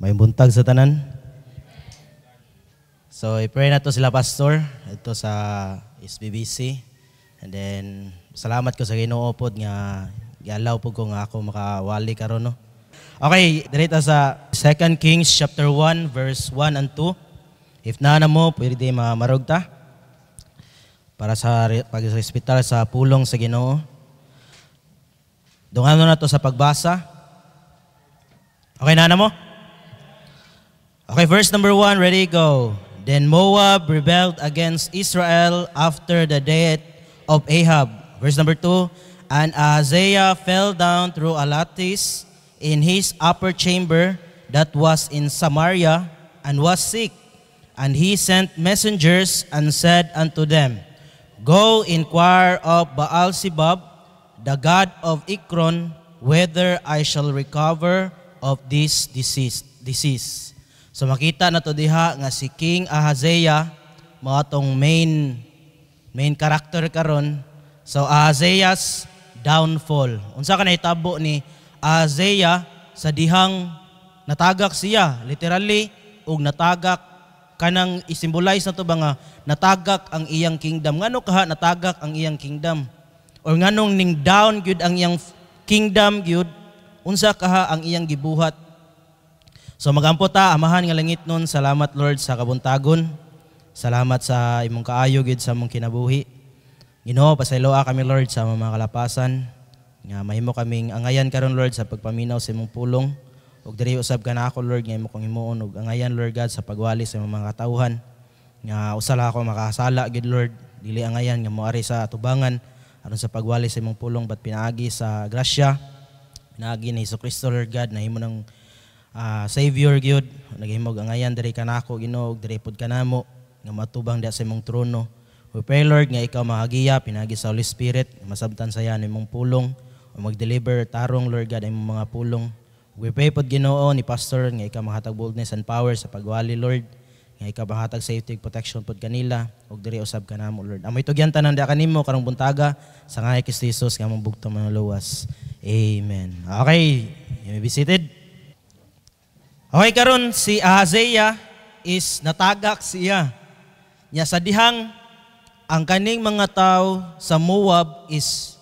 May buntag sa tanan. So, i-pray na to sila pastor ito sa SBBC. And then, salamat ko sa Ginoo pod nga gialaw po ko nga ako makawali karon no. Okay, direta sa 2 Kings chapter 1 verse 1 and 2. If na mo, pwede marugta para sa pag-hospital sa pulong sa Ginoo. Dungan na to sa pagbasa. Okay na mo? Okay, verse number 1, ready, go. Then Moab rebelled against Israel after the death of Ahab. Verse number 2, and Ahaziah fell down through a lattice in his upper chamber that was in Samaria and was sick. And he sent messengers and said unto them, Go inquire of Baal-zebub, the god of Ekron, whether I shall recover of this disease. So makita na to diha nga si King Ahaziah mao atong main character karon. So Ahaziah's downfall. Unsa ka nahitabo ni Ahaziah sa dihang natagak siya, literally og natagak kanang i-symbolize na to ba nga natagak ang iyang kingdom. Ngano kaha natagak ang iyang kingdom? Or nganong ning down gyud ang iyang kingdom gyud? Unsa kaha ang iyang gibuhat? So magampo ta, amahan nga langit nun, salamat Lord sa kabuntagon. Salamat sa imong kaayo gid sa imong kinabuhi. Ginoo, pasayloa kami Lord sa mga kalapasan. Nga mahimo kaming angayan karon Lord sa pagpaminaw sa imong pulong. Ug diri usab ka na ako Lord nga imo kong himuon ug angayan Lord God sa pagwali sa imong mga katawhan. Nga usala ako makasala gid Lord, dili angayan nga moari sa atubangan aron sa pagwali sa imong pulong bat pinaagi sa grasya. Pinaagi ni Jesucristo Lord God na himo nang Savior gyud, naghimog angayan diri kanako Ginoo, diri pod kanamo nga matubang diha sa imong trono. We pray Lord nga ikaw mahagiya pinagi sa Holy Spirit, masabtan saya nimong pulong o mag-deliver tarong Lord God imong mga pulong. We pray pod Ginoo ni pastor nga ikaw mahatag boldness and power sa pagwali Lord, nga ikaw mahatag safety protection pod kanila ug diri usab kanamo Lord. Amoy tugyan tanan diha kanimo karong buntaga sa ngalan ni Kristo Jesus nga among bugtong manuluwas. Amen. Okay, you may be seated. Okay, karon si Ahaziah is natagak siya. Nya sa dihang ang kaning mga tao sa Moab is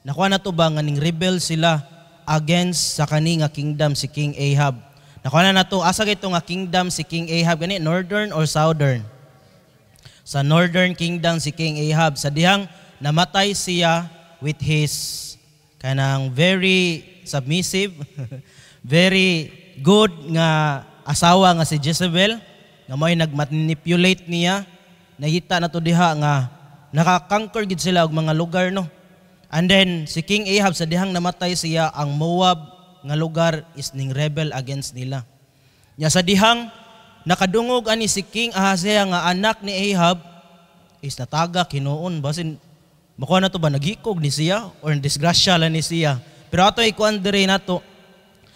nakuha na to ba nga ning rebel sila against sa kani nga kingdom si King Ahab. Nakuha na to asa gito nga kingdom si King Ahab gani northern or southern? Sa northern kingdom si King Ahab sa dihang namatay siya with his kanang very submissive very good nga asawa nga si Jezebel nga mo'y nagmanipulate niya. Nakita na to diha nga nakakonquer gid sila og mga lugar no. And then si King Ahab sa dihang namatay siya, ang Moab nga lugar is ning rebel against nila. Nya sa dihang nakadungog ani si King Ahaziah nga anak ni Ahab is natagak hinuon basin makuha na to ba nagikog ni siya or disgrasya lang ni siya. Pero ato ikuan dire nato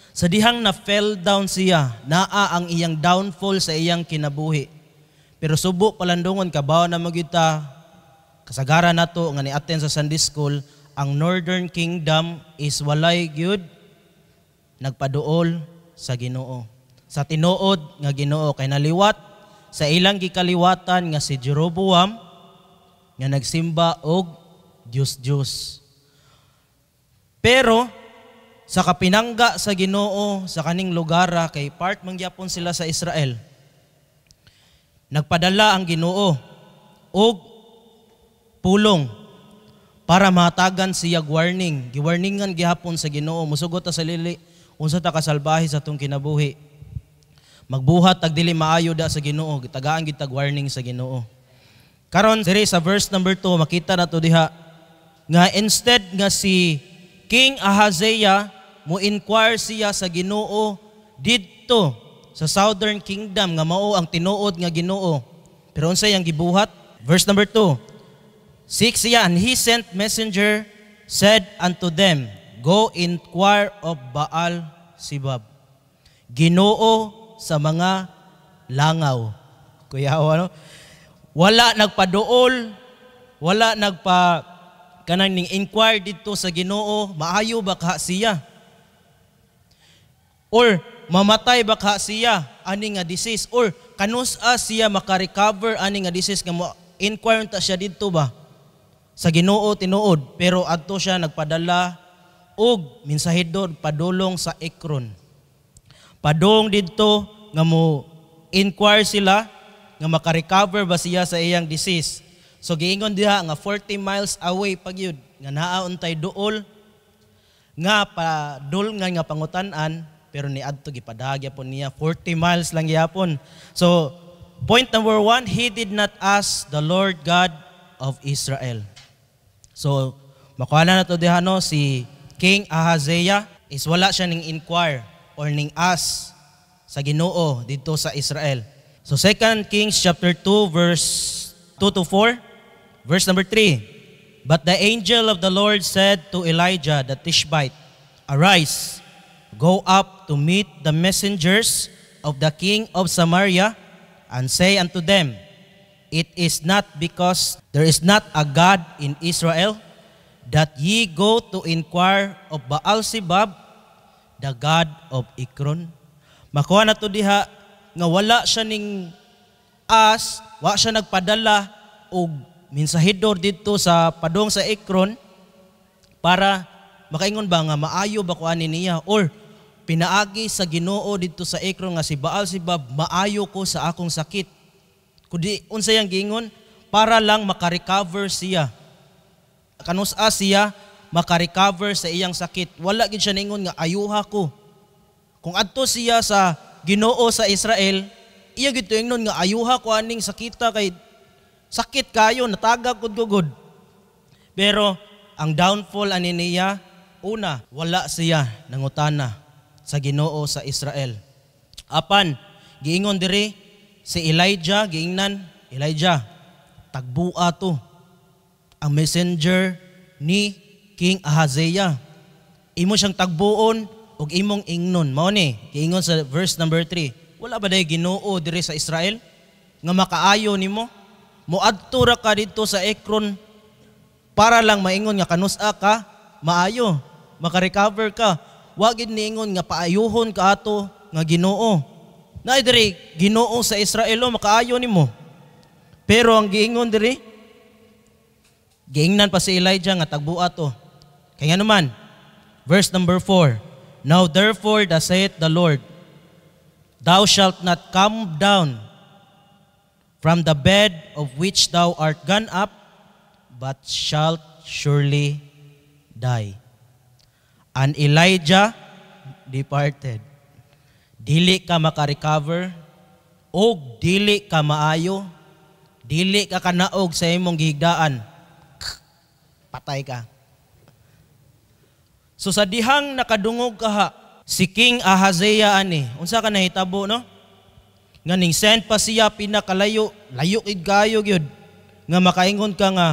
sa dihang na fell down siya, naa ang iyang downfall sa iyang kinabuhi. Pero subo palandungon kabaw na magita, kasagaran nato nga ni-attend sa Sunday School, ang Northern Kingdom is walay gyud nagpaduol sa Ginoo. Sa tinuod nga Ginoo kay naliwat sa ilang gikaliwatan nga si Jeroboam nga nagsimba og Diyos. Pero sa kapinangga sa Ginoo sa kaning lugar kay part mangyapon sila sa Israel. Nagpadala ang Ginoo og pulong para mahatagan siya warning. Giwarningan gihapon sa Ginoo musugot ta sa lili unsa ta kasalbahe sa atong kinabuhi. Magbuhat tag dili maayo da sa Ginoo, tagaan gid tag warning sa Ginoo. Karon diri sa verse number 2 makita nato diha nga instead nga si King Ahaziah mo-inquire siya sa Ginoo didto sa Southern Kingdom nga mao ang tinuod nga Ginoo. Pero unsay ang gibuhat? Verse number 2. 6 siya, and he sent messenger said unto them, Go inquire of Baal-zebub, Ginoo sa mga langaw. Kuya ano? Wala nagpaduol, wala kanang ning inquire dito sa Ginoo, maayo ba ka siya? Or mamatay baka siya ani nga disease or kanus-a siya maka-recover ani nga disease nga mo inquire ta siya didto ba sa Ginoo tinuod pero adto siya nagpadala og mensahedor padulong sa Ekron. Padong didto nga mo inquire sila nga maka-recover ba siya sa iyang disease. So giingon diha nga 40 miles away pagyud nga naa untay duol nga padul nga pangutan-an pero ni adto gipadagya po niya 40 miles lang gyapon. So point number 1, he did not ask the Lord God of Israel. So makuha na to diha no si King Ahaziah is wala siya ning inquire or ning ask sa Ginoo dito sa Israel. So 2 Kings chapter 2 verse 2 to 4, verse number 3. But the angel of the Lord said to Elijah the Tishbite, Arise, go up to meet the messengers of the king of Samaria, and say unto them, It is not because there is not a God in Israel that ye go to inquire of Baal-zebub, the God of Ekron. Makuha na to diha nga wala siya ning wala siya nagpadala og mensahedor dito sa padong sa Ekron para makaingon ba nga maayo ba kuan niya or pinaagi sa Ginoo dito sa Ekron nga si Baal-zebub maayo ko sa akong sakit. Kundi unsa yang giingon para lang maka-recover siya. Kanus-a siya maka-recover sa iyang sakit. Wala gid siya ningon nga ayuha ko. Kung adto siya sa Ginoo sa Israel, iya gid ingnon nga ayuha ko aning sakita kay sakit kayo natagag gud. Pero ang downfall ani niya, una, wala siya nangutana sa Ginoo sa Israel. Apan giingon diri si Elijah, giingnan, Elijah, tagbua to ang messenger ni King Ahaziah. Imo siyang tagbuon ug imong ingnon. Mao ni giingon sa verse number 3. Wala ba day Ginoo diri sa Israel nga makaayo nimo? Moadto ra ka dito sa Ekron para lang maingon nga kanus-a ka maayo, maka-recover ka. Wa gid niingon nga paayuhon ka ato nga Ginoo. Na diri Ginoo sa Israel makaayo nimo. Pero ang giingon diri giingnan pa si Elijah nga tagbua to. Kaya naman verse number 4. Now therefore thus saith the Lord, Thou shalt not come down from the bed of which thou art gone up, but shalt surely die. And Elijah departed. Dili ka maka-recover, o dili ka maayo, dili ka kanaog sa imong gihigdaan, patay ka. So sa dihang nakadungog kaha, si King Ahaziah ani, unsa ka nahitabo no? Nga ning send pa siya pinakalayo, layo id kayo gyud. Nga makaingon ka nga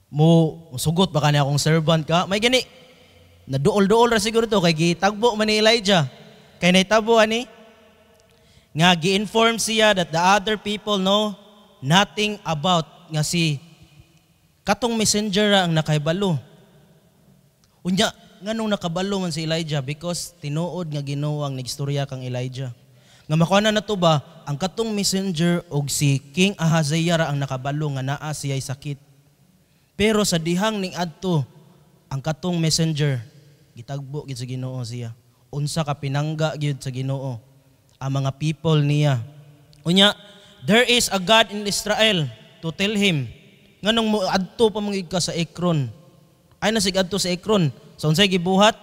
mo sugot baka ni akong servant ka. May gani. Naduol-duol ra siguro to kay gitagbo man ni Elijah. Kay nahitabo ani nga gi-inform siya that the other people know nothing about nga si katong messenger ang nakahibalo. Unya nganong nakabalo man si Elijah because tinuod nga Ginoo ang nagistorya kang Elijah. Nga makuha na to ba ang katong messenger og si King Ahaziah ang nakabalo nga naa siya'y sakit. Pero sa dihang ning adto ang katong messenger gitagbo gid sa Ginoo siya. Unsa ka pinangga gid sa Ginoo ang mga people niya. Unya, there is a God in Israel to tell him nganong mo adto pa mangig ka sa Ekron. Ay nasig adto sa Ekron. So unsay gibuhat?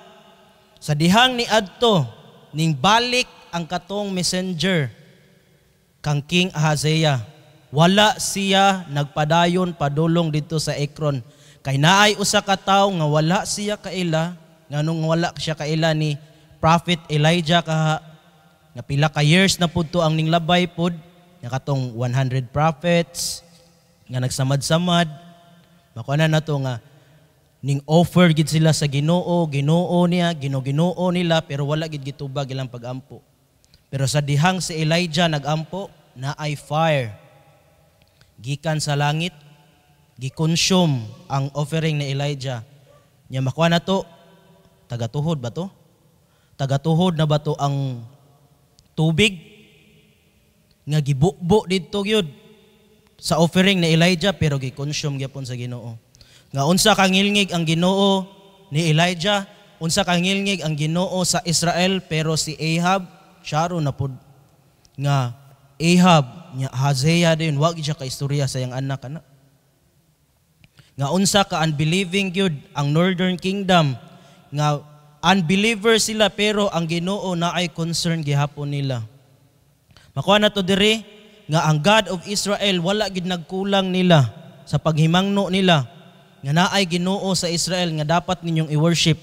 Sa dihang ni adto ning balik ang katong messenger kang King Ahaziah. Wala siya nagpadayon padulong dito sa Ekron. Kay naay usa ka tawo nga wala siya kaila, nganong wala siya kaila ni Prophet Elijah kaha nga pila ka years na pudto ang ninglabay pud nga katong 100 prophets nga nagsamad-samad. Makuha na to nga ning offer gid sila sa Ginoo, Ginoo niya, Ginoo nila pero wala gid gitubag ilang pagampo. Pero sa dihang si Elijah nagampo, naay fire gikan sa langit, gikonsume ang offering ni Elijah. Nya makuha na to, tagatuhod ba to? Tagatuhod na ba to ang tubig nga gibukbo didto gyud sa offering ni Elijah pero gi-consume gyapon sa Ginoo. Nga unsa kangilngig ang Ginoo ni Elijah, unsa kangilngig ang Ginoo sa Israel, pero si Ahab syaro na pud nga Ahab nya Hazael din wa gyud siya ka istorya sa iyang anak ana. Nga unsa ka unbelieving gyud ang Northern Kingdom, nga unbeliever sila pero ang Ginoo na ay concern gihapon nila. Makuha na to diri nga ang God of Israel wala gid nagkulang nila sa paghimangno nila nga naay Ginoo sa Israel nga dapat ninyong i-worship.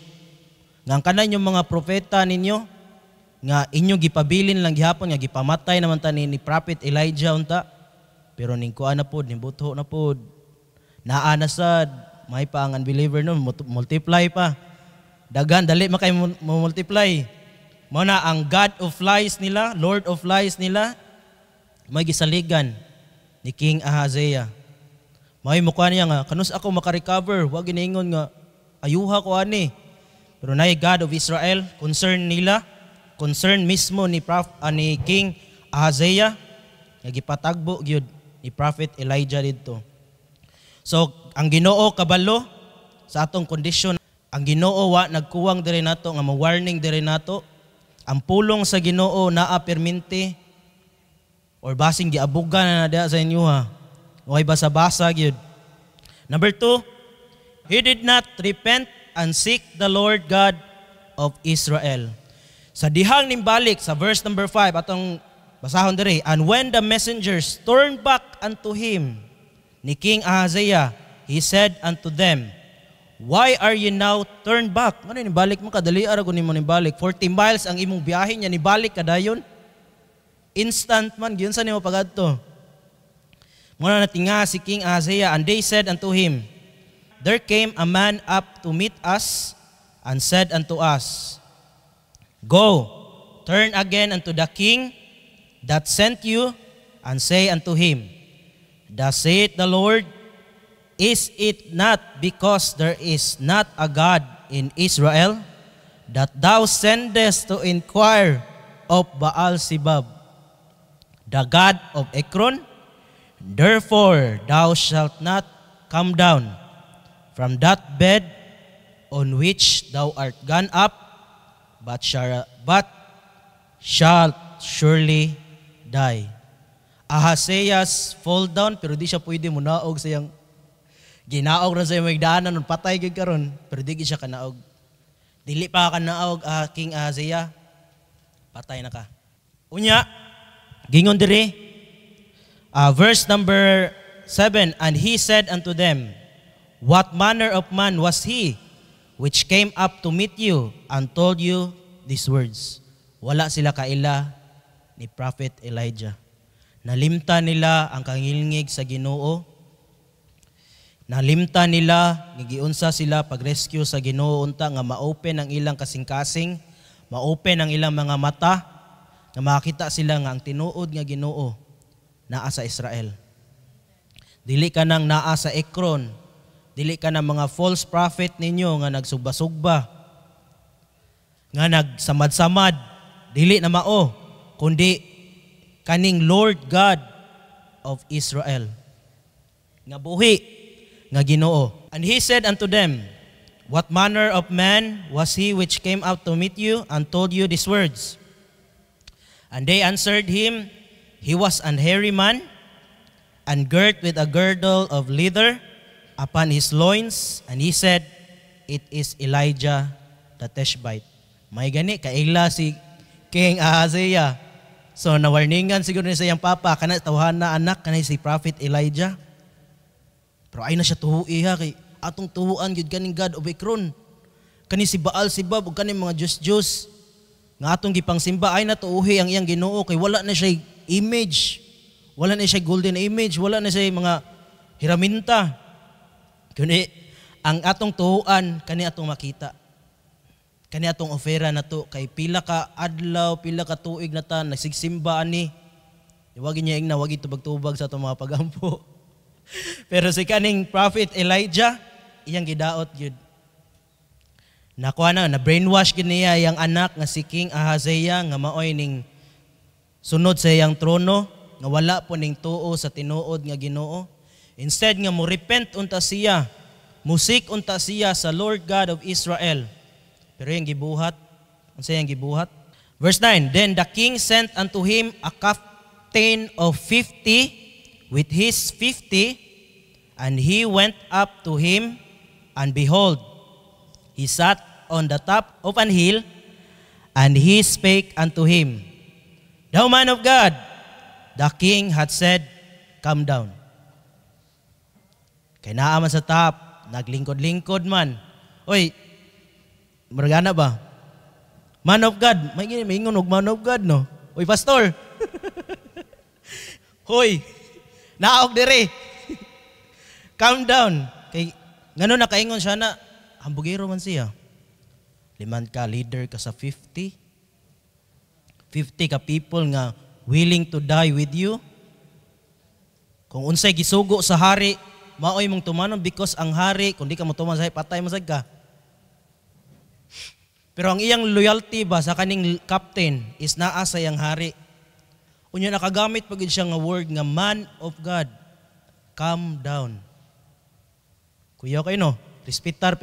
Nga ang kanang mga propeta ninyo nga inyong gipabilin lang gihapon nga gipamatay naman ta ni Prophet Elijah unta, pero ning kuan na pod, nibuto na pod. Naa na sad, may pa ang unbeliever no, multiply pa. Dagan dali makay multiply. Mao na ang God of lies nila, Lord of lies nila, may gisaligan ni King Ahaziah. May mukha niya nga, kanus ako makarecover, wag giningon nga, ayuha ko ani. Pero na God of Israel, concern nila, concern mismo ni King Ahaziah, nagipatagbo gyud ni Prophet Elijah dito. So, ang Ginoo kabalo sa atong kondisyon, ang Ginoo wa nagkuwang diri nato nga ma-warning diri nato. Ang pulong sa Ginoo naa perminti or basing giabugan na diha sa inyo ha. Okay basa-basa gyud. Number 2, he did not repent and seek the Lord God of Israel. Sa dihang nimbalik sa verse number 5 atong basahon diri, and when the messengers turned back unto him ni King Ahaziah, he said unto them, why are you now turned back? Ano nibalik mo kadali ara kun nimo nibalik? 40 miles ang imong biyahe nya nibalik kadayon. Instant man gyud sa nimo pagadto. Muna natinga si King Ahaziah, and they said unto him, there came a man up to meet us and said unto us, go, turn again unto the king that sent you, and say unto him, thus saith the Lord, is it not because there is not a God in Israel that thou sendest to inquire of Baal-Zebub, the God of Ekron? Therefore thou shalt not come down from that bed on which thou art gone up, but shalt surely die. Ahazias fall down, pero di siya pwede munaog sa iyang ginaog na sa iyang magdaanan, patay gid karon, pero di siya kanaog. Dili pa kanaog King Ahaziah, patay na ka. Unya, gingon diri, verse number 7, and he said unto them, what manner of man was he which came up to meet you and told you these words? Wala sila kaila ni Prophet Elijah. Nalimta nila ang kangilngig sa Ginoo. Nalimta nila, gigiunsa sila pag-rescue sa Ginoo unta nga ma-open ang ilang kasing-kasing, ma-open ang ilang mga mata, nga makita sila nga ang tinuod nga Ginoo naa sa Israel. Dili ka nang naa sa Ekron, dili ka nang mga false prophet ninyo nga nagsugba-sugba, nga nagsamad-samad, dili na mao, kundi kaning Lord God of Israel, nga buhi, nga Ginoo. And he said unto them, what manner of man was he which came out to meet you and told you these words? And they answered him, he was an hairy man, and girt with a girdle of leather upon his loins. And he said, it is Elijah the Tishbite. May gani, kaila si King Ahaziah. So nawarningan siguro ni sa iyang papa, kana tawhan na anak, kana si Prophet Elijah. Pero ay na siya tuhui ha, kay atong tuhuan yun kaning God of Ekron. Kani si Baal-Zebub, o kaning mga Diyos-Diyos. Nga atong gipangsimba, ay na tuuhi ang iyang Ginoo, kay wala na siya image. Wala na siya golden image, wala na siya mga hiraminta. Kani ang atong tuhuan, kani atong makita. Kani atong ofera na to, kay pila ka adlaw, pila ka tuig na ta, nagsigsimba ani. Iwagin niya na, wag itubag-tubag sa itong mga pagampo. Pero si kaning Prophet Elijah, iyang gidaot yun. Nakuha na brainwash gid niya yang anak nga si King Ahaziah nga maoy ning sunod sa iyang trono nga wala po ning tuo sa tinuod nga Ginoo. Instead nga mo repent unta siya, musik unta siya sa Lord God of Israel. Pero yung gibuhat, unsa yang gibuhat? Verse 9, then the king sent unto him a captain of 50 with his 50, and he went up to him, and behold, he sat on the top of an hill, and he spake unto him, thou man of God, the king had said, come down. Kay naa man sa top, naglingkod-lingkod man. Oy, maragana ba? Man of God, may ingon og man of God, no? Oy, pastor. Hoy, naog dire. Calm down. Kay ngano nakaingon siya na hambugero man siya. Liman ka leader ka sa 50. 50 ka people nga willing to die with you. Kung unsay gisugo sa hari, maoy mong tumanon because ang hari, kung di ka mo tuman sa patay masag ka. Pero ang iyang loyalty ba sa kaning captain is naa sa iyang hari. Unya nakagamit pagid siya nga word nga man of God, calm down. Kuya kayo no, respetar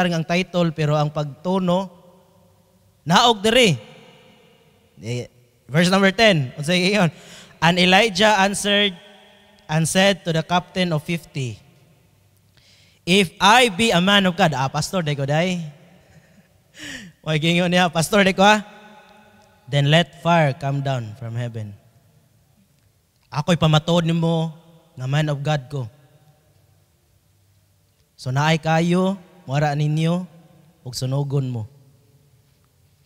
ang title pero ang pagtono naog diri. Verse number 10. Unsay ingon? And Elijah answered and said to the captain of 50, if I be a man of God, pastor de ko day. Why gingon niya, pastor de ko then let fire come down from heaven. Ako'y pamatod nimo nga man of God ko. So naay kayo, wara ninyo, ug sunugon mo.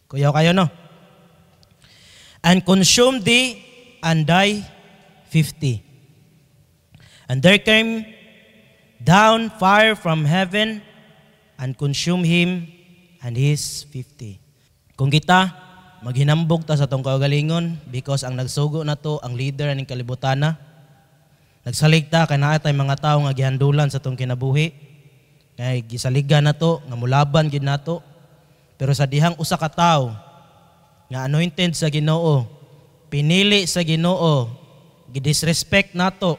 Kuyaw kayo no? And consume thee and die 50. And there came down fire from heaven and consumed him and his 50. Kung kita, maghinambog ta sa tong kaugalingon because ang nagsugo na to, ang leader ng kalibutana. Nagsaligta kay naa tay mga tawo nga gihandulan sa tong kinabuhi. Kay gisaligan na to, nga mulaban gid nato. Pero sa dihang usa ka tawo nga anointed sa Ginoo, pinili sa Ginoo, gidisrespect nato,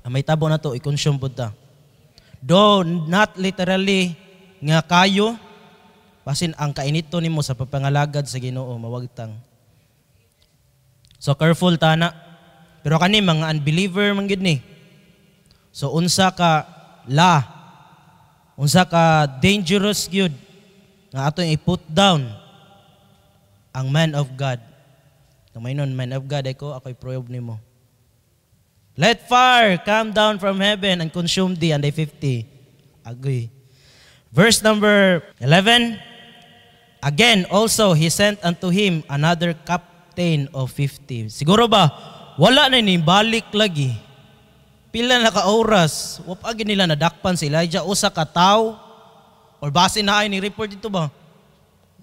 may tabo na to, i-consume po ta. Though not literally nga kayo, basin ang kainito nimo sa papangalagad sa Ginoo, mawagtang. So careful tana. Pero kani mga unbeliever man gid ni. So unsa ka unsa ka dangerous gyud nga atong i-put down ang man of God. Kamay nun, man of God, ako'y prove nimo. Let fire come down from heaven and consume thee, and they 50. Agoy. Verse number 11. Again, also, he sent unto him another captain of 50. Siguro ba, wala na ni balik lagi. Pila na ka-oras. Wapagin nila nadakpan si Elijah. Usa ka tao. Or base na ay ni report dito ba?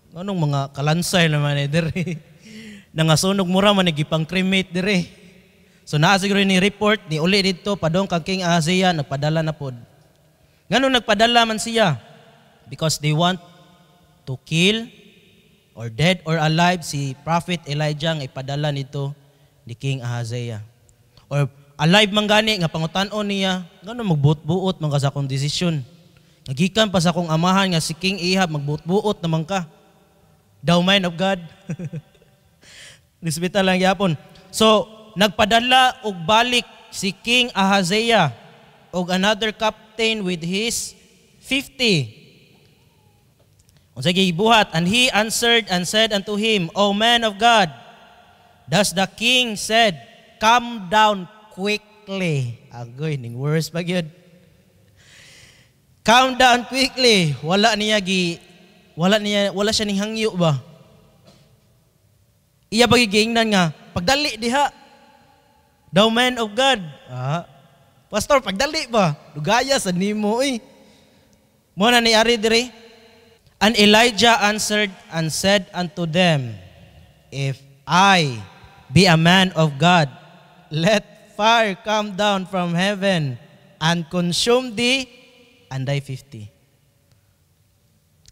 Anong mga kalansay naman dire. Nangasunog mura man nagipang cremate dire. So naa siguro ni report ni uli dito padong kang King Ahaziah nagpadala na pod. Ngano nagpadala man siya? Because they want to kill or dead or alive si Prophet Elijah nga ipadala nito ni King Ahaziah. Or alive man gani nga pangutan-on niya, ngano magbuot-buot man ka sa akong desisyon. Nagikan pa sa akong amahan nga si King Ahab magbuot-buot naman ka. Thou man of God. Nisbita lang yapon. So, nagpadala og balik si King Ahaziah og another captain with his 50. Unsay gibuhat? And he answered and said unto him, O man of God, thus the king said, come down quickly. Agoy, ning worse pa gyud. Come down quickly. Wala siya ning hangyo ba? Iya pagigingnan nga, pagdali diha. Thou man of God. Pastor, pagdali ba? Lugaya sa nimo eh. Muna ni ari diri. And Elijah answered and said unto them, if I be a man of God, let fire come down from heaven and consume thee and die 50.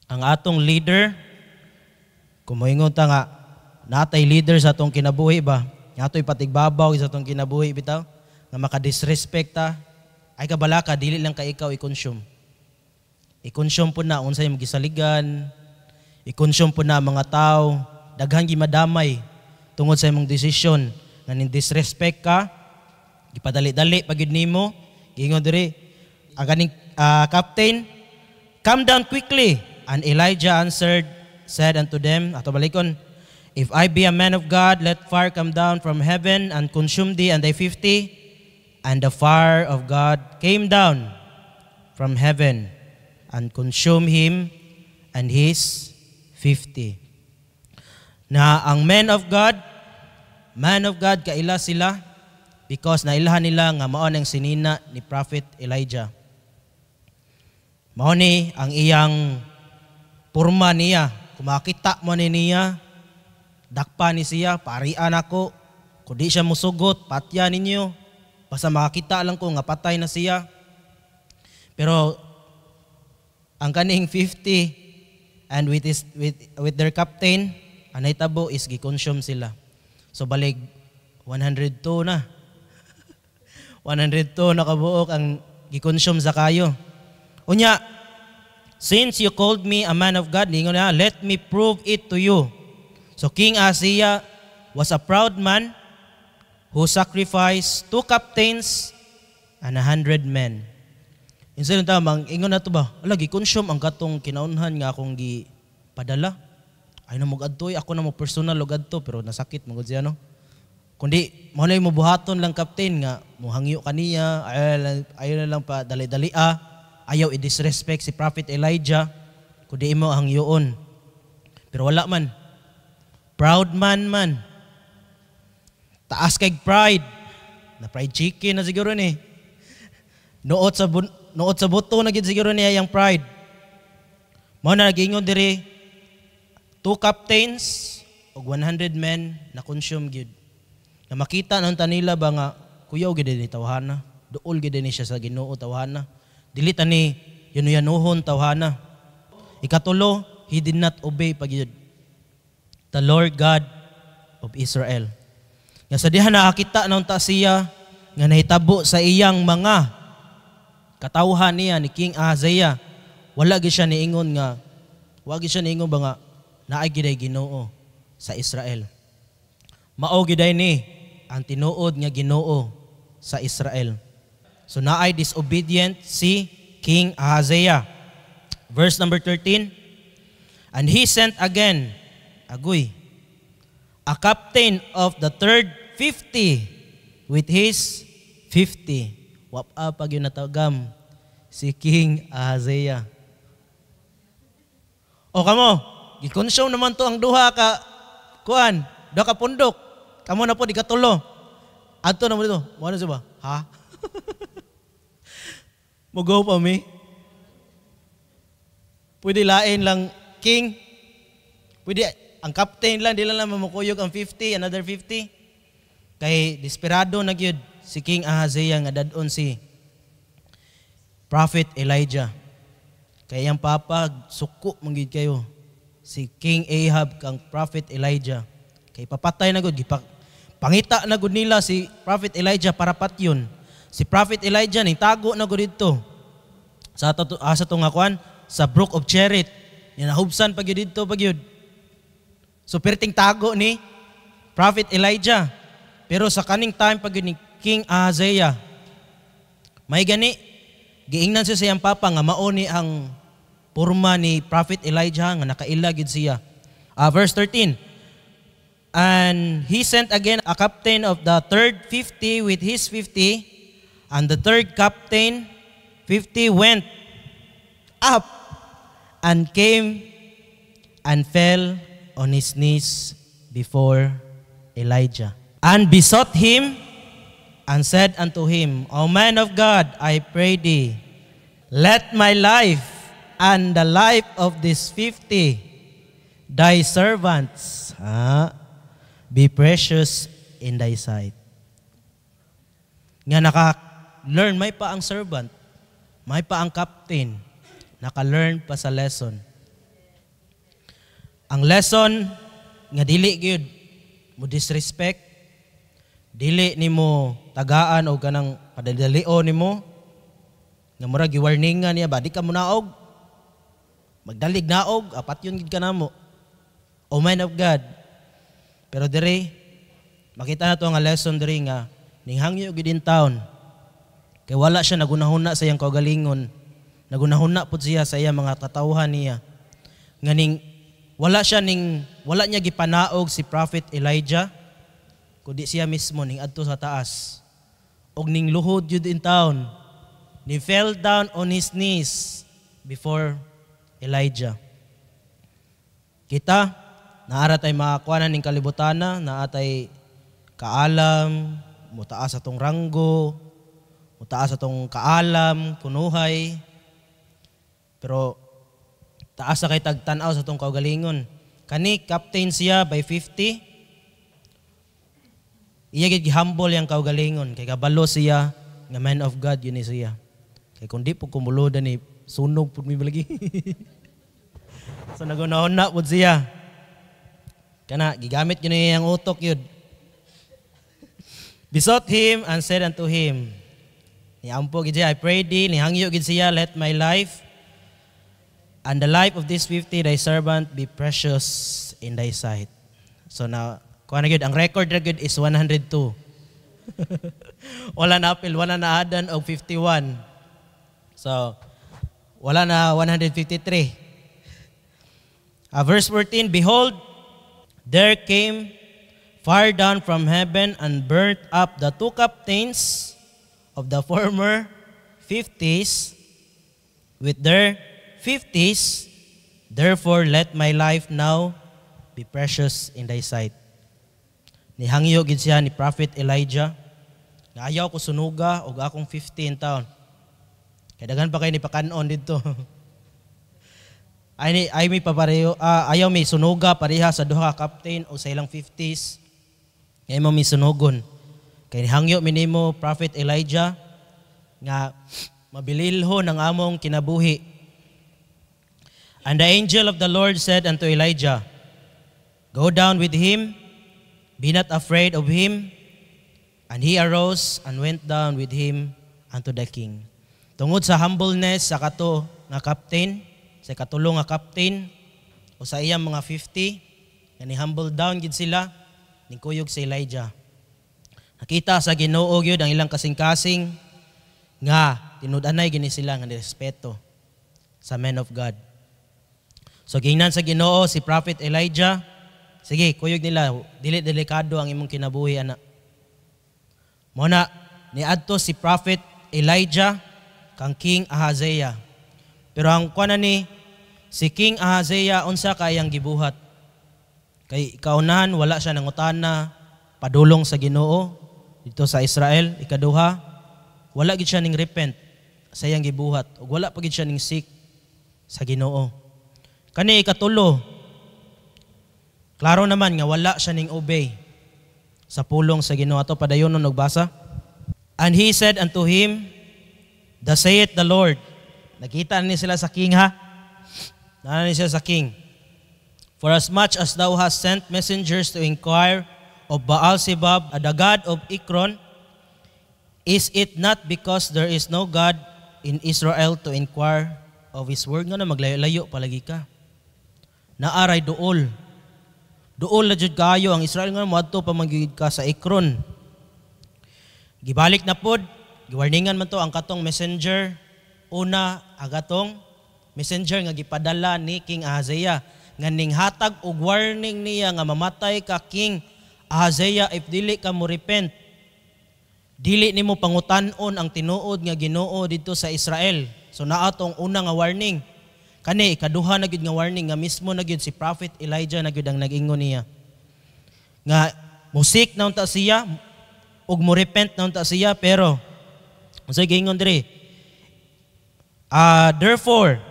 ang atong leader, kung moingon ta nga, natay leader sa atong kinabuhi ba? Nga ito'y patigbabaw sa atong kinabuhi bitaw, nga makadisrespect ta, ay kabala ka, dili lang ka ikaw i-consume. I-consume po na unsay mong gisaligan, i-consume po na mga tao, daghang gimadamay tungod sa imong desisyon nga nin-disrespect ka, gipadali-dali pagid nimo, giingon diri, ang kaning captain, come down quickly. And Elijah answered, said unto them, ato balikon, if I be a man of God, let fire come down from heaven and consume thee and thy 50. And the fire of God came down from heaven and consumed him and his 50. Na ang man of God, kaila sila because nailahan nila nga mao ang sinina ni Prophet Elijah. Mao ni ang iyang purma niya. Kung makita mo niya, dakpa ni siya, parian ako. Kung di siya musugot, patya ninyo. Basta makakita lang ko nga patay na siya. Pero ang kaning 50 and with their captain, anay tabo is gi-consume sila. So balig 102 na. 102 na kabuok ang gi-consume sa kayo. Unya, since you called me a man of God, let me prove it to you. So King Ahaziah was a proud man who sacrificed 2 captains and 100 men. Instead ng tamang, ingon na ito ba? Alagi, consume ang katong kinaunhan nga akong gipadala. Ay na mo gadto, ako na mo personal o gadto, pero nasakit mo siya, no? Kundi, mahalay mo buhaton lang captain nga, muhangyo kaniya, ayaw na lang pa dali-dali ayaw i-disrespect si Prophet Elijah, kundi mo hangyoon. Pero wala man. Proud man. Taas kay pride. Na fried chicken na siguro ni. Noot sa buto na gid siguro niya yung pride. Mao na nagingon diri 2 captains og 100 men na consume gid. Na makita nang tanila ba nga kuyaw gid ni tawhana, duol gid ni siya sa Ginoo tawhana. Dili tani yanuyanuhon tawhana. Ikatulo, he did not obey pagyud the Lord God of Israel. Nga sa diha nakakita nang ta siya nga nahitabo sa iyang mga katawhan niya ni King Ahaziah. Wala gid siya niingon nga, wagi siya niingon ba nga naay giday Ginoo sa Israel. Mao giday ni ang tinuod nga Ginoo sa Israel. So naay disobedient si King Ahaziah. Verse number 13. And he sent again, a captain of the third 50 with his 50. Pag yun natawagam si King Ahaziah. O kamo, gikonsume naman to ang duha ka pundok. Kamo na po di katulo. Adto na mo dito. Mo na siya ba? Ha? Mugaw pa mi. Pwede lain lang king. Pwede ang captain lang, di lang naman makuyog ang 50, another 50. Kay desperado na gyud si King Ahaziah nga dadon si Prophet Elijah. Kay ang papag suko manggid kayo si King Ahab kang Prophet Elijah. Kay papatay na gud pangita na gud nila si Prophet Elijah para patyon. Si Prophet Elijah ni tago na gud didto. Sa to nga kwan sa Brook of Cherith. Yan nahubsan pag yun dito pag yun. So perting tago ni Prophet Elijah. Pero sa kaning time pag yun ni King Ahaziah, may gani, giingnan siya sa iyang papa nga maoni ang purma ni Prophet Elijah nga nakailagid siya. Verse 13. And he sent again a captain of the third 50 with his 50, and the third captain 50 went up and came and fell on his knees before Elijah and besought him and said unto him, O man of God, I pray thee, let my life and the life of these 50 thy servants be precious in thy sight. Nga naka-learn, may pa ang servant, may pa ang captain, naka-learn pa sa lesson. Ang lesson nga dili gyud mo disrespect, dili nimo tagaan o kanang padalio nimo nga murag gi-warningan niya ba di ka mo naog magdalig naog apat yun gid kanamo. O man of God. Pero dire makita nato nga lesson dire nga ninghangyo gid in town. Kay wala siya nagunahuna sa iyang kaugalingon. Nagunahuna pud siya sa iyang mga katawhan niya. Nga wala niya gipanaog si Prophet Elijah kundi siya mismo ning adto sa taas. Og ning luhod jud in town. He fell down on his knees before Elijah. Kita naara tay makakuanan ning kalibutana, naatay kaalam, mutaas atong ranggo, mutaas atong kaalam, kunuhay. Pero taas sa kay tagtanaw sa atong kaugalingon. Kani captain siya by 50. Iya gid humble yang kaugalingon kay kabalo siya nga man of God yun siya. Kay kundi po kumulodan ni sunog pud mi lagi. So nagunahon pud siya. Kana gigamit yun ang utok yun. Besought him and said unto him, niampo gid siya, I pray thee, nihangyo gid siya, let my life and the life of this 50 thy servant be precious in thy sight. So now, kuha na gid, ang record na gid is 102. Wala na apil, wala na adan og 51. So, wala na 153. Verse 14, behold, there came fire down from heaven and burnt up the two captains of the former 50s with their 50s. Therefore, let my life now be precious in thy sight. Nihangyo gid siya ni Prophet Elijah. Nga ayaw ko sunuga og akong 15 taon. Kaya daghan pa kayo ni pakanon dito. ay may papareho, ayaw may sunuga pareha sa duha ka captain o sa ilang 50s. Kaya mo may sunugon. Kaya nihangyo minimo Prophet Elijah nga mabililho ng among kinabuhi. And the angel of the Lord said unto Elijah, go down with him, be not afraid of him. And he arose and went down with him unto the king. Tungod sa humbleness sa kato nga captain, sa katulong nga captain, o sa iyang mga 50, ni humble down gid sila, ning kuyog si Elijah. Nakita sa Ginoo gyud ang ilang kasing-kasing nga tinud-anay gini sila nga respeto sa men of God. So gingnan sa Ginoo si Prophet Elijah, sige, kuyog nila, dili delikado ang imong kinabuhi ana. Muna niadto si Prophet Elijah kang King Ahaziah. Pero ang kuan ni si King Ahaziah unsa kayang gibuhat? Kay kaunahan wala siya nangutana padulong sa Ginoo dito sa Israel. Ikaduha, wala gid siya ning repent sa iyang gibuhat ug wala pa gid siya ning seek sa Ginoo. Kani ikatulo, klaro naman nga wala siya ning obey sa pulong sa Ginoo. Ato padayonon og basa. And he said unto him, thus saith the Lord. Nakita ni sila sa king ha? Nana ni siya sa king. For as much as thou hast sent messengers to inquire of Baal-zebub, the god of Ekron, is it not because there is no God in Israel to inquire of his word? Nga na maglayo-layo palagi ka. Naaray duol. Duol na jud kayo ang Israel nga moadto pa magigid ka sa Ekron. Gibalik na pod, giwarningan man to ang katong messenger. Una, agatong messenger nga gipadala ni King Ahaziah nga ning hatag og warning niya nga mamatay ka King Ahaziah if dili ka mo repent. Dili nimo pangutan-on ang tinuod nga Ginoo dito sa Israel. So naa tong una nga warning. Kani ikaduha na gyud nga warning nga mismo na gyud si Prophet Elijah na gyud ang nag-ingon niya. Nga musik na unta siya ug mo repent na unta siya pero unsay giingon diri? Therefore,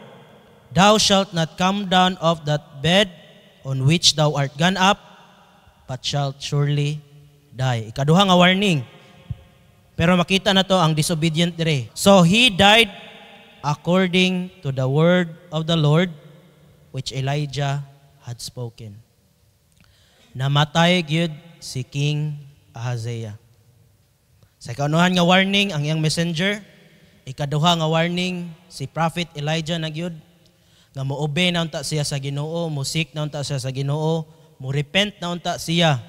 thou shalt not come down off that bed on which thou art gone up, but shalt surely die. Ikaduha nga warning. Pero makita na to ang disobedient dire. So he died according to the word of the Lord which Elijah had spoken. Namatay gyud si King Ahaziah. Sa kaunuhan nga warning ang iyang messenger, ikaduha nga warning si Prophet Elijah na gyud nga moobey na unta siya sa Ginoo, musik na unta siya sa Ginoo, mo repent na unta siya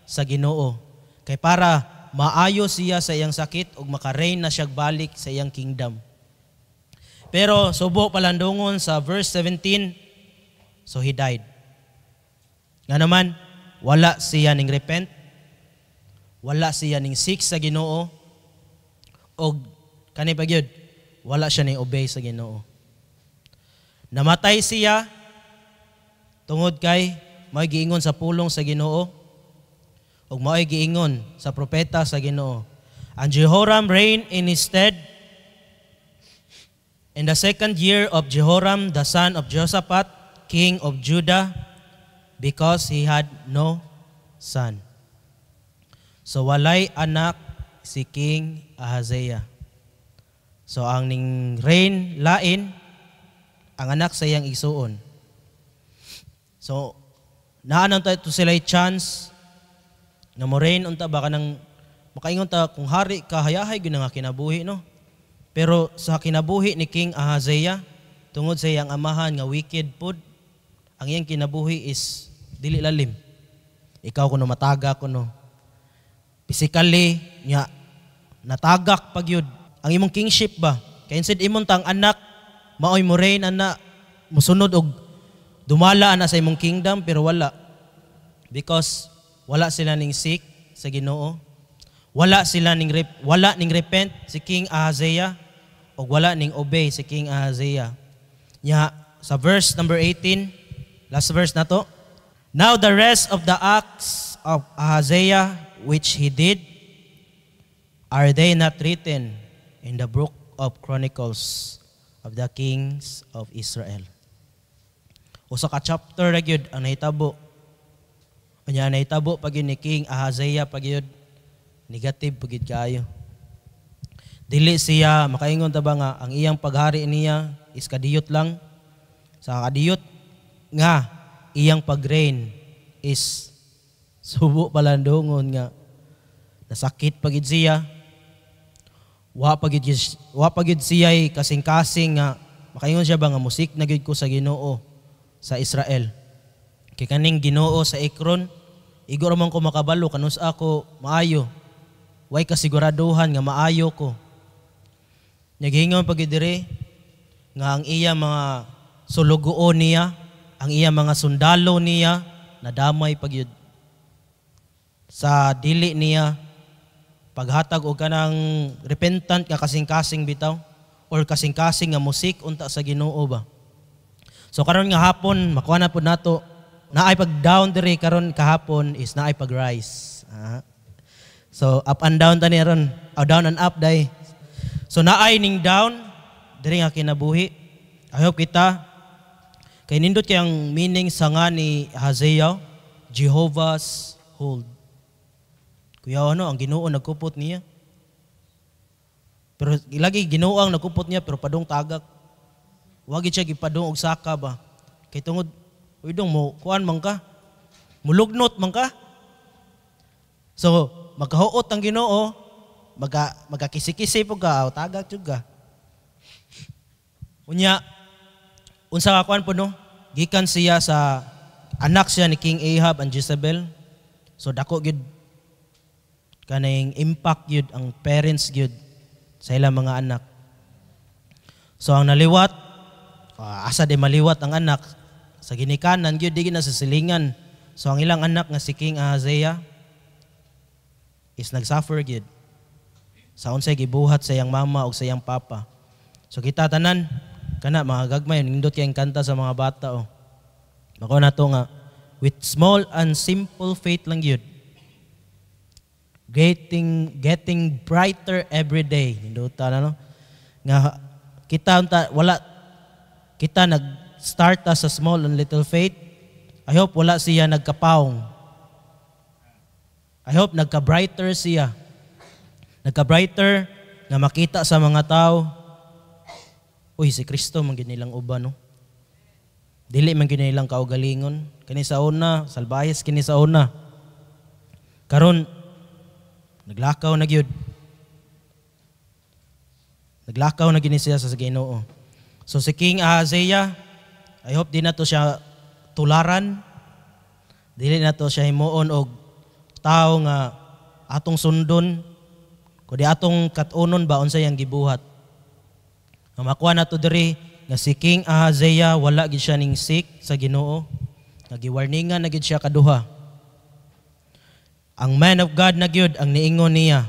sa Ginoo. Kay para maayo siya sa iyang sakit ug makareign na siya balik sa iyang kingdom. Pero subo palandungon sa verse 17, so he died. Nga naman, wala siya ning repent, wala siya ning seek sa Ginoo, og kani pa gyud, wala siya ning obey sa Ginoo. Namatay siya tungod kay mao'y giingon sa pulong sa Ginoo ug mao'y giingon sa propeta sa Ginoo. And Jehoram reigned in his stead in the 2nd year of Jehoram the son of Josaphat, king of Judah, because he had no son. So walay anak si King Ahaziah. So ang ning reign lain ang anak sa iyang igsuon. So naanan ta ito sila'y chance nga mo reign unta baka nang makaingon ta kung hari ka hayahay gyud nga kinabuhi no. Pero sa kinabuhi ni King Ahaziah tungod sa iyang amahan nga wicked pud, ang iyang kinabuhi is dili lalim. Ikaw kuno mataga kuno. Physically nya natagak pagyud ang imong kingship ba. Kay instead imong tang anak maoy mo reign ana musunod og dumala ana sa imong kingdom pero wala. Because wala sila ning seek sa Ginoo. Wala ning repent si King Ahaziah o wala ning obey si King Ahaziah. Nya sa verse number 18, last verse na to. Now the rest of the acts of Ahaziah which he did, are they not written in the book of Chronicles of the kings of Israel? Usa ka chapter ra gyud ang nahitabo. Unya nahitabo pag ni King Ahaziah pag yun, negative pagid kayo. Dili siya makaingon ta ba nga ang iyang paghari niya is kadiyot lang. Sa kadiyot nga iyang pag-reign is subo palandungon nga nasakit pagid siya. Wa pagid siya kasing-kasing nga makaingon siya ba nga musik na gyud ko sa Ginoo sa Israel. Kay kaning Ginoo sa Ekron, igor man ko makabalo kanus ako maayo. Way kasiguraduhan nga maayo ko. Naghingon pagid dire nga ang iya mga sulugoon niya, ang iya mga sundalo niya nadamay pagyud sa dili niya paghatag og kanang repentant nga kasing-kasing bitaw or kasing-kasing nga musik unta sa Ginoo ba. So karon nga hapon makuha na pud nato naay pag down diri karon kahapon is naay pag rise. So up and down tani ron, down and up day. So naay ning down diri nga kinabuhi. I hope kita kay nindot kay ang meaning sa nga ni Ahaziah, Jehovah's hold. Kuya ano, ang Ginoo nagkupot niya. Pero ilagi Ginoo ang nagkupot niya pero padung tagak. Wagi siya gipadung og saka ba. Kay tungod uy dong mo kuan man ka. Mulugnot man ka. So magkahuot ang Ginoo, magkakisi-kisi po ka, tagak jud ka. Unya unsa ka kuan po no? Gikan siya sa anak siya ni King Ahab and Jezebel. So dako gid kanang impact yun ang parents yun sa ilang mga anak. So ang naliwat, asa di maliwat ang anak, sa ginikanan yun di na sa silingan. So ang ilang anak nga si King Ahaziah is nagsuffer yun. Sa unsay gibuhat sa iyang mama o sa iyang papa. So kita tanan, kana mga gagmay, nindot kayang kanta sa mga bata. Mako na to nga, with small and simple faith lang yun. Getting brighter every day. Hinduta na no. Nga kita nag-start sa small and little faith. I hope wala siya nagkapaong. I hope nagka-brighter siya. Nagka-brighter nga makita sa mga tao. Uy, si Kristo man gid nilang uban no. Dili man kini ilang kaugalingon. Kani sa una, salbayes kini sa una. Karon naglakaw na gyud. Naglakaw na gini siya sa Ginoo. So si King Ahaziah, I hope di na to siya tularan. Dili na to siya himuon og tao nga atong sundon. Kundi atong katunon ba unsay ang gibuhat. Ang makuha na to diri nga si King Ahaziah wala gid siya ning sick sa Ginoo. Nagiwarningan na gid siya kaduha. Ang man of God na gyud ang niingon niya.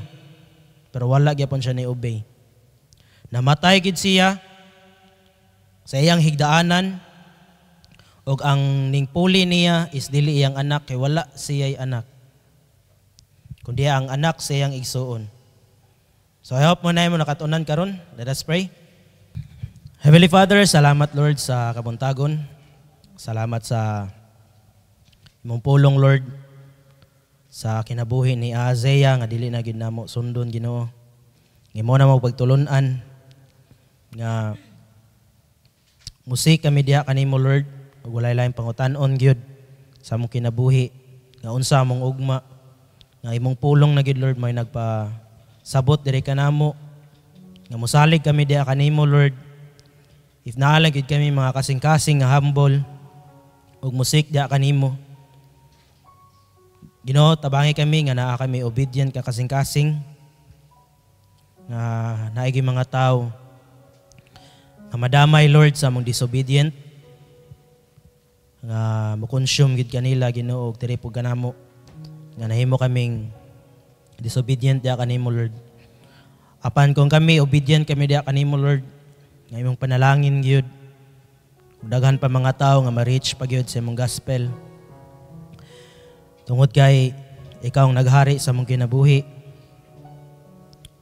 Pero wala gyapon siya ni obey. Namatay gid siya sa iyang higdaanan ug ang ningpuli niya is dili iyang anak kay wala siya'y anak. Kundi ang anak sa iyang igsuon. So I hope mo na mo nakatunan karon. Let us pray. Heavenly Father, salamat Lord sa kabuntagon. Salamat sa imong pulong Lord sa kinabuhi ni Ahaziah nga dili na gid namo sundon Ginoo. Imo na mo pagtulunan nga musik kami diha kanimo Lord ug walay laing pangutan-on gyud sa among kinabuhi nga unsa among ugma nga imong pulong na gyud Lord may nagpasabot diri kanamo nga mosalig kami diha kanimo Lord. If naalang gyud kami mga kasing-kasing nga humble ug musik diha kanimo Ginoo, tabangi kami nga naa kami obedient ka kasing-kasing nga naigi mga tao nga madamay Lord sa among disobedient nga mo-consume gid kanila Ginoo og diri pud kanamo nga nahimo kaming disobedient diha kanimo Lord. Apan kung kami obedient kami diha kanimo Lord, nga imong panalangin gyud daghan pa mga tao nga ma-reach pa gyud sa imong gospel. Tungod kay ikaw ang naghari sa mong kinabuhi.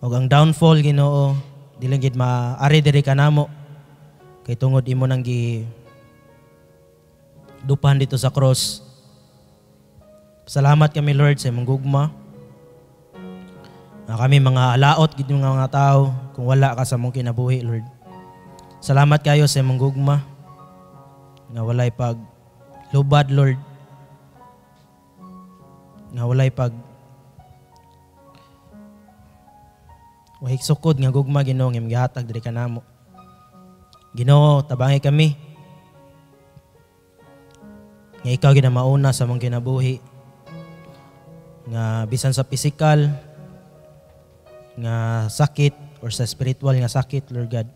O ang downfall Ginoo dili gid maari diri kanamo kay tungod imo nang dupahan dito sa cross. Salamat kami Lord sa imong gugma. Na kami mga alaot gid mga tao kung wala ka sa mong kinabuhi Lord. Salamat kayo sa imong gugma nga walay pag lubad Lord. Nga walay pag wahiksukod nga gugma Ginoo nga gihatag diri kanamo. Ginoo, tabangi kami nga ikaw gid ang mauna sa among kinabuhi nga bisan sa physical nga sakit or sa spiritual nga sakit Lord God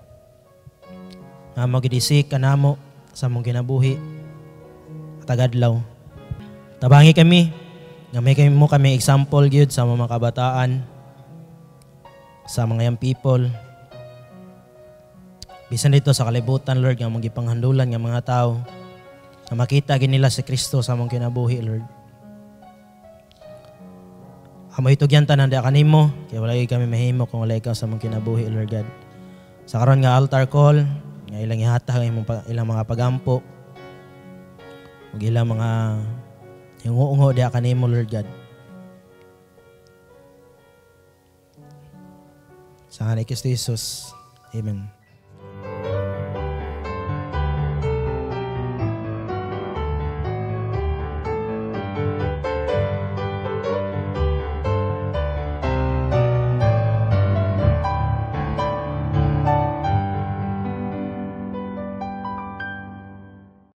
nga magidisik kanamo sa among kinabuhi tagadlaw. Tabangi kami nga may kami example gyud sa mga kabataan, sa mga young people. Bisan dito sa kalibutan Lord nga mong gipanghandulan nga mga tao nga makita gid nila si Kristo sa among kinabuhi Lord. Amo itugyan tanan diha kanimo kay wala kami mahimo kung wala ikaw sa among kinabuhi Lord God. Sa karon nga altar call nga ilang ihatag ilang mga pagampo ug ilang mga ungo diha kanimo Lord God. Sa ngalan ni Kristo Jesus. Amen.